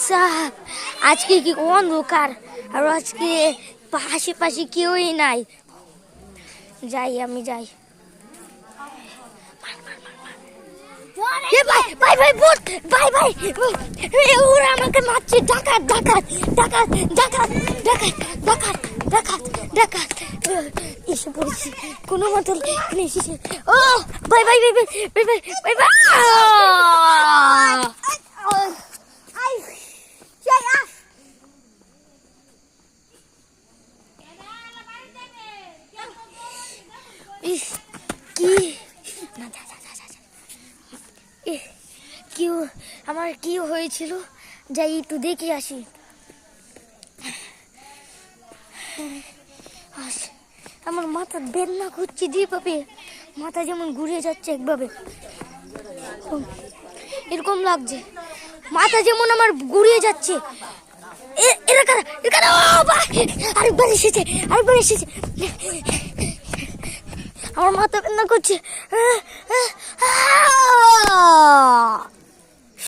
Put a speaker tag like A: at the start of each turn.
A: সাপ আজকে কি অন্ধকার, আর আজকে আশেপাশে কেউই নাই। যাই, আমি যাই। ভাই ভাই ভাই ভূত, ভাই ভাই ওরা আমাকে মারছে। ডাকাত ডাকাত ডাকাত ডাকাত ডাকাত ডাকাত ডাকাত ডাকাত এসে পড়েছি কোনো মতো এসেছে। ও ভাই ভাই ভাই ভাই ভাই ভাই ভাই ভাই কি আমার কি হয়েছিল, যাই একটু দেখে আসি। আমার মাথা বেদনা করছে যেভাবে, মাথা যেমন ঘুরে যাচ্ছে একভাবে, এরকম লাগছে মাথা যেমন আমার ঘুরিয়ে যাচ্ছে। আরেকবার এসেছে, আরেকবার এসেছে। আমার মাথা বেদনা করছে।